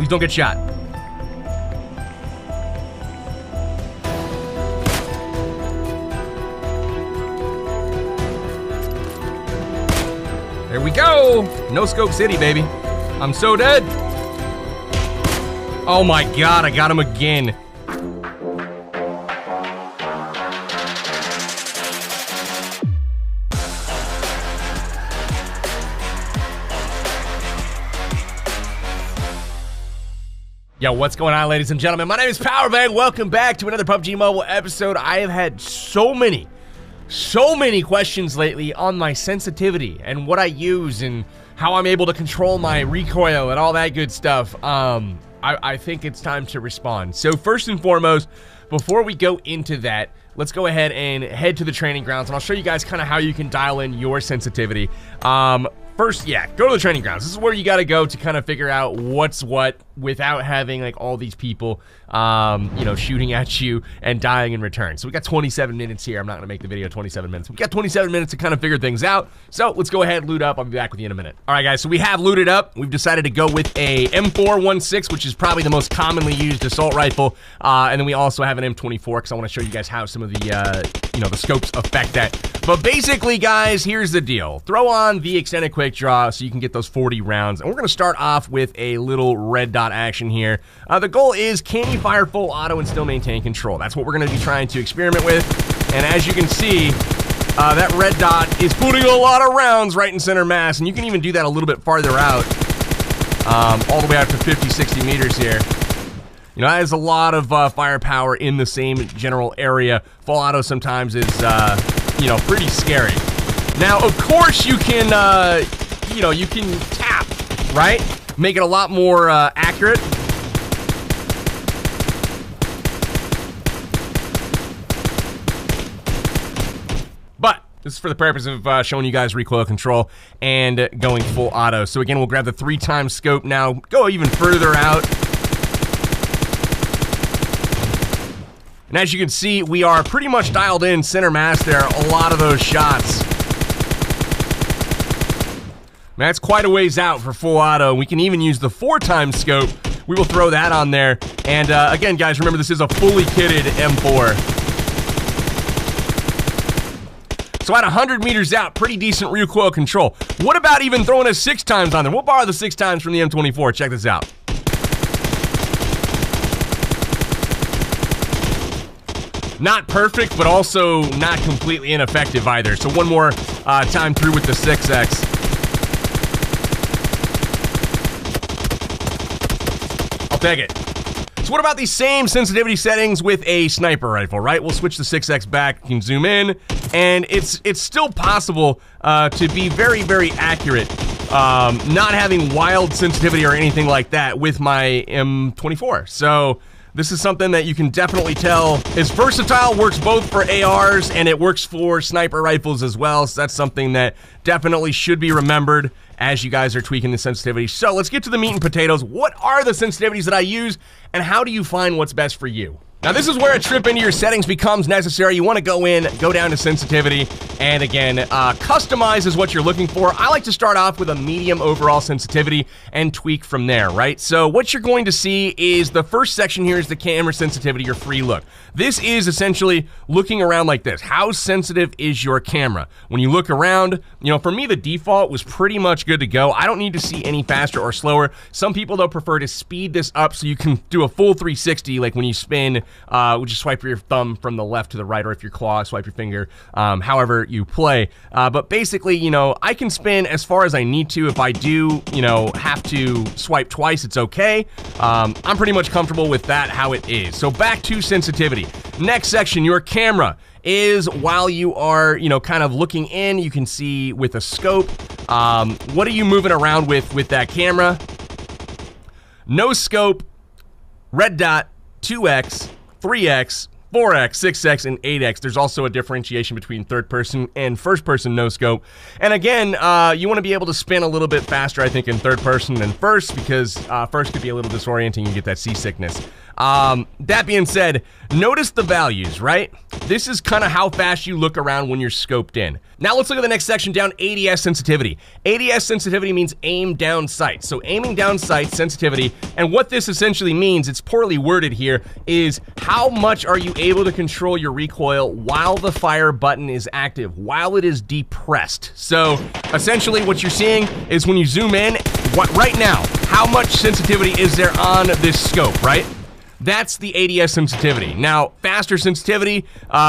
Please don't get shot. There we go. No scope city, baby. I'm so dead. Oh my God, I got him again. Yo, what's going on, ladies and gentlemen? My name is Pubg. Welcome back to another PUBG Mobile episode. I have had so many questions lately on my sensitivity and what I use and how I'm able to control my recoil and all that good stuff. I think it's time to respond. So first and foremost, before we go into that, let's go ahead and head to the training grounds, and I'll show you guys kind of how you can dial in your sensitivity. First, yeah, go to the training grounds. This is where you got to go to kind of figure out what's what without having like all these people, you know, shooting at you and dying in return. So we got 27 minutes here. I'm not going to make the video 27 minutes. We got 27 minutes to kind of figure things out. So let's go ahead and loot up. I'll be back with you in a minute. All right, guys, so we have looted up. We've decided to go with a M416, which is probably the most commonly used assault rifle. And then we also have an M24 because I want to show you guys how some of the, you know, the scopes affect that. But basically, guys, here's the deal. Throw on the extended quick draw so you can get those 40 rounds. And we're going to start off with a little red dot action here. The goal is, can you fire full auto and still maintain control? That's what we're going to be trying to experiment with. And as you can see, that red dot is putting a lot of rounds right in center mass. And you can even do that a little bit farther out, all the way out to 50, 60 meters here. You know, that is a lot of firepower in the same general area. Full auto sometimes is, you know, pretty scary. Now, of course, you can, you know, you can tap, right? Make it a lot more accurate. But this is for the purpose of showing you guys recoil control and going full auto. So again, we'll grab the 3x scope now, go even further out. And as you can see, we are pretty much dialed in center mass there, a lot of those shots. Man, that's quite a ways out for full auto. We can even use the 4x scope. We will throw that on there. And again, guys, remember this is a fully kitted M4. So at 100 meters out, pretty decent recoil control. What about even throwing a 6x on there? We'll borrow the 6x from the M24. Check this out. Not perfect, but also not completely ineffective either. So one more time through with the 6X. I'll take it. So what about these same sensitivity settings with a sniper rifle, right? We'll switch the 6X back, you can zoom in, and it's still possible to be very, very accurate. Not having wild sensitivity or anything like that with my M24. So this is something that you can definitely tell is versatile, works both for ARs and it works for sniper rifles as well. So that's something that definitely should be remembered as you guys are tweaking the sensitivity. So let's get to the meat and potatoes. What are the sensitivities that I use and how do you find what's best for you? Now this is where a trip into your settings becomes necessary. You want to go in, go down to sensitivity, and again, customize is what you're looking for. I like to start off with a medium overall sensitivity and tweak from there, right? So what you're going to see is the first section here is the camera sensitivity or free look. This is essentially looking around like this. How sensitive is your camera? When you look around, you know, for me, the default was pretty much good to go. I don't need to see any faster or slower. Some people, though, prefer to speed this up so you can do a full 360, like when you spin, would you swipe your thumb from the left to the right, or if your claw, swipe your finger, however you play. But basically, you know, I can spin as far as I need to. If I do, you know, have to swipe twice, it's okay. I'm pretty much comfortable with that, how it is. So back to sensitivity. Next section, your camera is while you are, you know, kind of looking in, you can see with a scope, what are you moving around with that camera? No scope, red dot, 2X, 3X, 4X, 6X, and 8X. There's also a differentiation between third person and first person no scope. And again, you want to be able to spin a little bit faster, I think, in third person than first, because first could be a little disorienting. You get that seasickness. That being said, notice the values, right? This is kind of how fast you look around when you're scoped in. Now let's look at the next section down, ADS sensitivity. ADS sensitivity means aim down sight. So aiming down sight sensitivity, and what this essentially means, it's poorly worded here, is how much are you able to control your recoil while the fire button is active, while it is depressed. So essentially what you're seeing is when you zoom in, right now, how much sensitivity is there on this scope, right? That's the ADS sensitivity. Now, faster sensitivity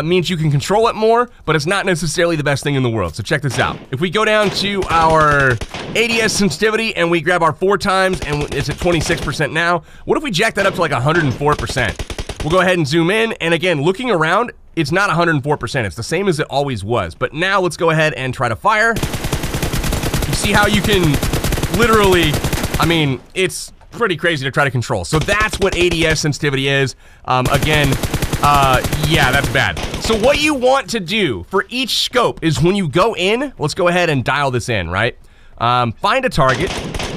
means you can control it more, but it's not necessarily the best thing in the world. So check this out. If we go down to our ADS sensitivity and we grab our 4 times and it's at 26% now, what if we jack that up to like 104%? We'll go ahead and zoom in, and again, looking around, it's not 104%. It's the same as it always was. But now let's go ahead and try to fire. You see how you can literally, I mean, it's pretty crazy to try to control. So that's what ADS sensitivity is. Yeah, that's bad. So what you want to do for each scope is when you go in, let's go ahead and dial this in, right? Find a target,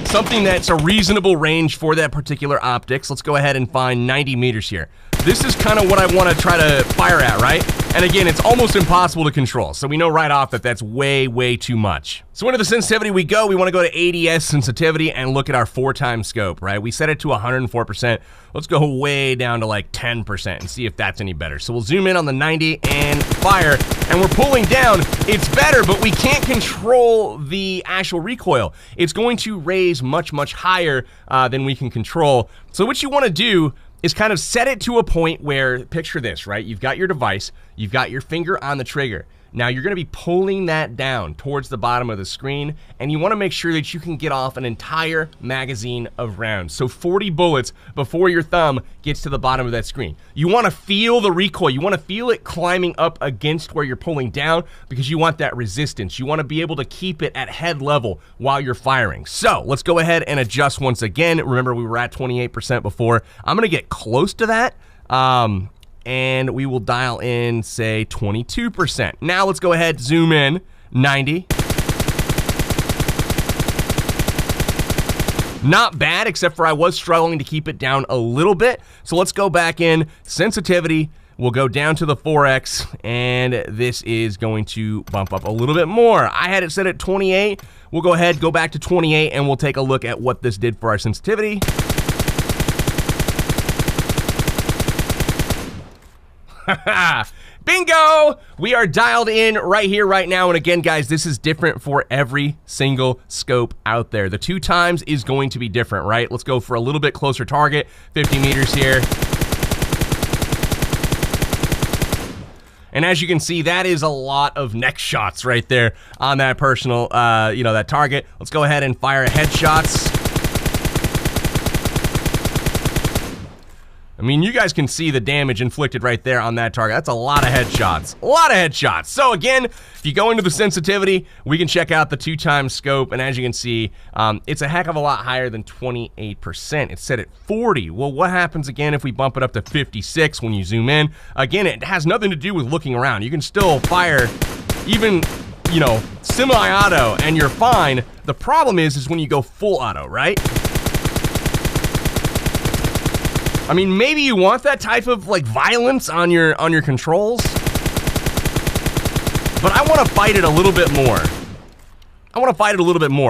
something that's a reasonable range for that particular optics. Let's go ahead and find 90 meters here. This is kind of what I want to try to fire at, right? And again, it's almost impossible to control. So we know right off that that's way, way too much. So into the sensitivity we go. We want to go to ADS sensitivity and look at our 4-time scope, right? We set it to 104%. Let's go way down to like 10% and see if that's any better. So we'll zoom in on the 90 and fire, and we're pulling down. It's better, but we can't control the actual recoil. It's going to raise much, much higher than we can control. So what you want to do is kind of set it to a point where, picture this, right? You've got your device, you've got your finger on the trigger. Now you're gonna be pulling that down towards the bottom of the screen, and you wanna make sure that you can get off an entire magazine of rounds. So 40 bullets before your thumb gets to the bottom of that screen. You wanna feel the recoil. You wanna feel it climbing up against where you're pulling down, because you want that resistance. You wanna be able to keep it at head level while you're firing. So let's go ahead and adjust once again. Remember, we were at 28% before. I'm gonna get close to that. And we will dial in, say, 22%. Now let's go ahead, zoom in, 90. Not bad, except for I was struggling to keep it down a little bit. So let's go back in, sensitivity, we'll go down to the 4X, and this is going to bump up a little bit more. I had it set at 28. We'll go ahead, go back to 28, and we'll take a look at what this did for our sensitivity. Bingo! We are dialed in right here, right now. And again, guys, this is different for every single scope out there. The 2 times is going to be different, right? Let's go for a little bit closer target, 50 meters here. And as you can see, that is a lot of neck shots right there on that personal, that target. Let's go ahead and fire headshots. I mean, you guys can see the damage inflicted right there on that target. That's a lot of headshots. A lot of headshots. So again, if you go into the sensitivity, we can check out the 2-time scope. And as you can see, it's a heck of a lot higher than 28%. It's set at 40. Well, what happens again if we bump it up to 56 when you zoom in? Again, it has nothing to do with looking around. You can still fire even, semi-auto and you're fine. The problem is when you go full auto, right? I mean, maybe you want that type of violence on your controls, but I want to fight it a little bit more.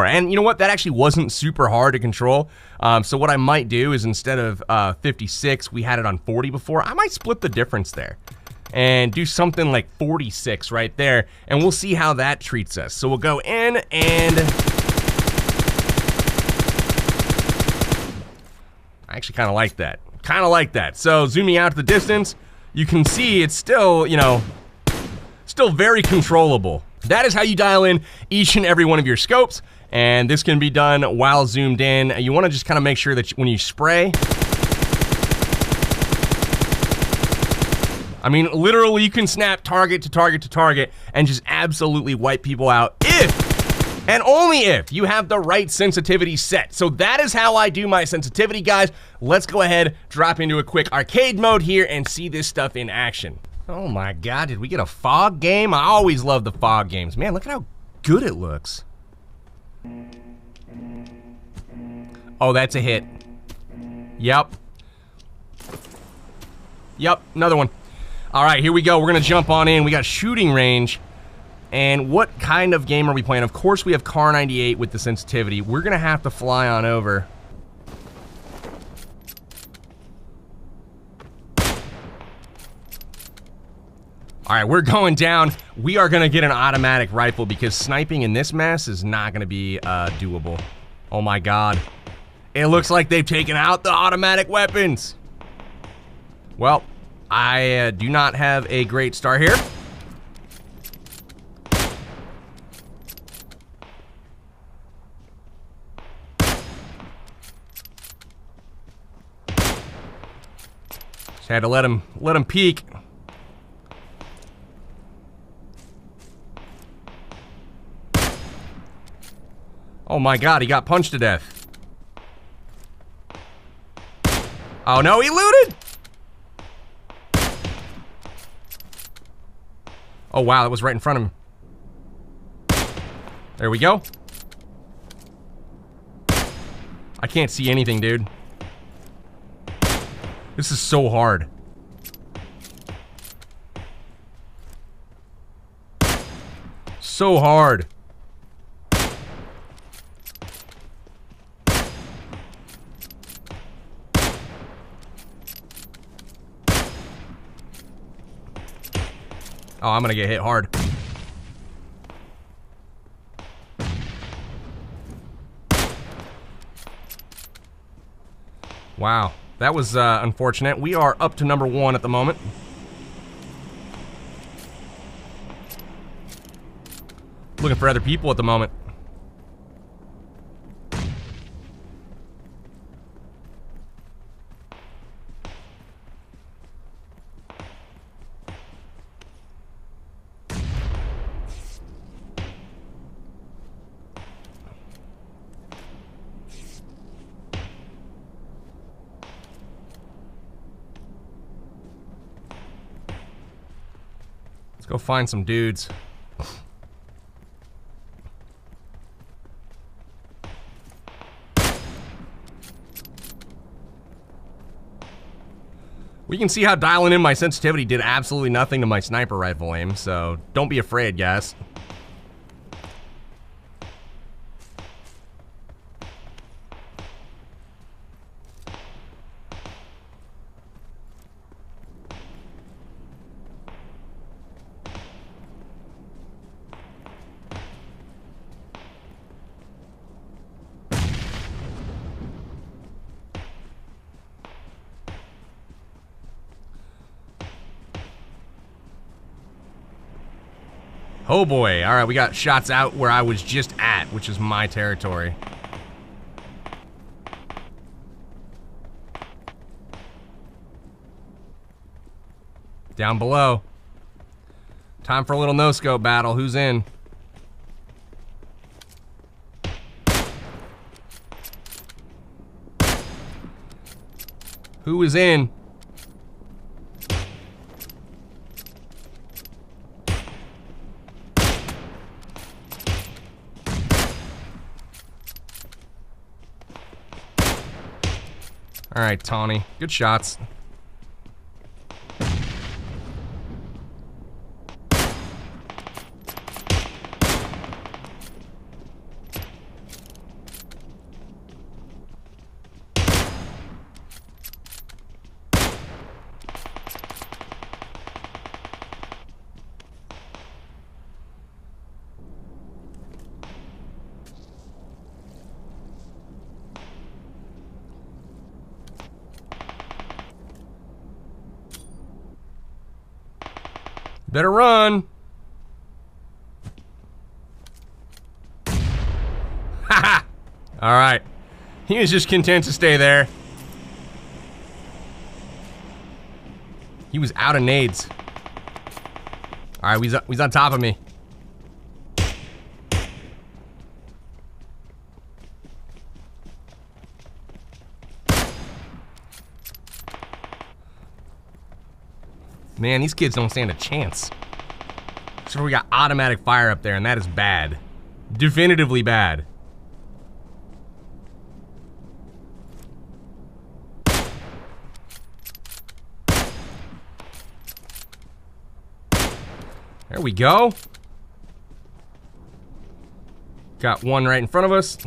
And you know what? That actually wasn't super hard to control. So what I might do is instead of 56, we had it on 40 before. I might split the difference there and do something like 46 right there, and we'll see how that treats us. So we'll go in and I actually kind of like that. So zooming out to the distance, you can see it's still, still very controllable. That is how you dial in each and every one of your scopes, and this can be done while zoomed in. You want to just kind of make sure that when you spray, I mean, literally you can snap target to target to target and just absolutely wipe people out if and only if you have the right sensitivity set. So that is how I do my sensitivity, guys. Let's go ahead, drop into a quick arcade mode here and see this stuff in action. Oh my God, did we get a fog game? I always love the fog games. Man, look at how good it looks. Oh, that's a hit. Yep. Yep, another one. All right, here we go. We're going to jump on in. We got shooting range. And what kind of game are we playing? Of course, we have Car 98 with the sensitivity. We're going to have to fly on over. All right, we're going down. We are going to get an automatic rifle because sniping in this mess is not going to be doable. Oh my god. It looks like they've taken out the automatic weapons. Well, I do not have a great start here. Just had to let him peek. Oh my god, he got punched to death. Oh no, he looted! Oh wow, that was right in front of him. There we go. I can't see anything, dude. This is so hard. So hard. Oh, I'm gonna get hit hard. Wow, that was unfortunate. We are up to number 1 at the moment. Looking for other people at the moment. Let's go find some dudes. We can see how dialing in my sensitivity did absolutely nothing to my sniper rifle aim, so don't be afraid, guys. Oh boy, alright, we got shots out where I was just at, which is my territory. Down below. Time for a little no-scope battle. Who's in? Who is in? All right, Tawny. Good shots. Better run. Haha. All right. He was just content to stay there. He was out of nades. All right, he's on top of me. Man, these kids don't stand a chance. So we got automatic fire up there, and that is bad. Definitively bad. There we go. Got one right in front of us.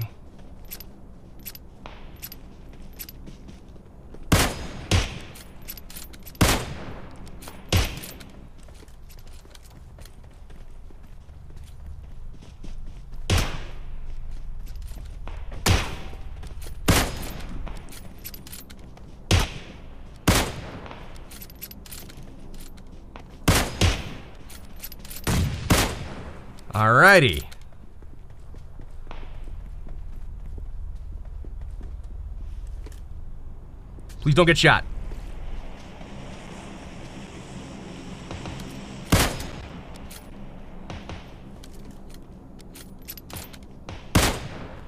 Alrighty. Please don't get shot.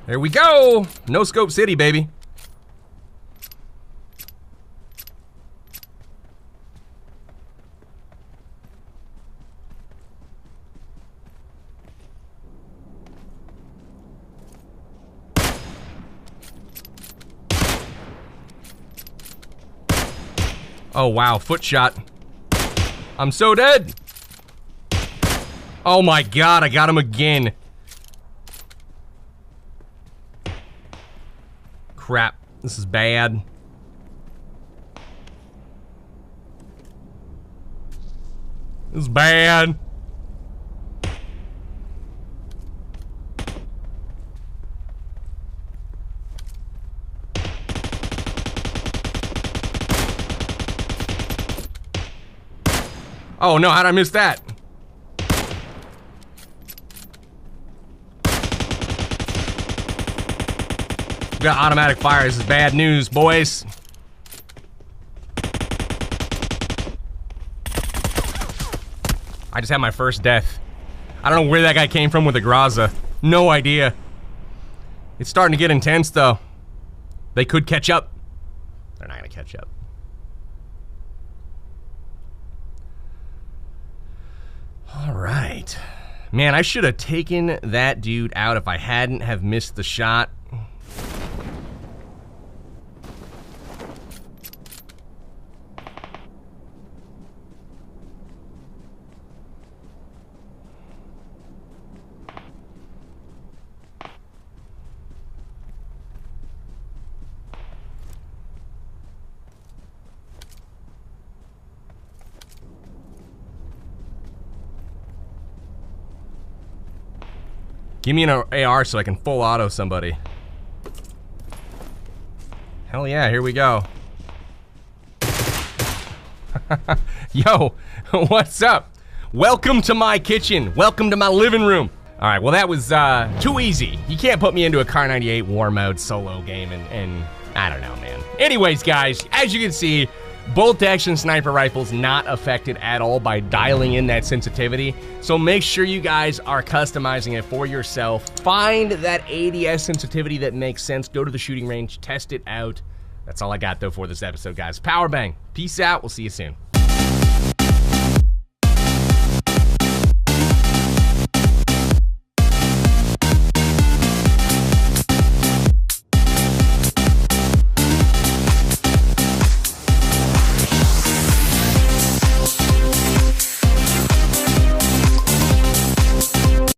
There we go. No scope city, baby. Oh, wow, foot shot. I'm so dead. Oh my God, I got him again. Crap, this is bad. This is bad. Oh no, how'd I miss that? We got automatic fire. This is bad news, boys. I just had my first death. I don't know where that guy came from with the Graza. No idea. It's starting to get intense though. They could catch up. They're not gonna catch up. All right. Man, I should have taken that dude out if I hadn't have missed the shot. Give me an AR so I can full auto somebody. Hell yeah, here we go. Yo, what's up? Welcome to my kitchen. Welcome to my living room. All right, well that was too easy. You can't put me into a Car 98 war mode solo game and I don't know, man. Anyways, guys, as you can see, bolt action sniper rifles not affected at all by dialing in that sensitivity. So make sure you guys are customizing it for yourself. Find that ADS sensitivity that makes sense. Go to the shooting range, test it out. That's all I got though for this episode, guys. Power bang. Peace out. We'll see you soon.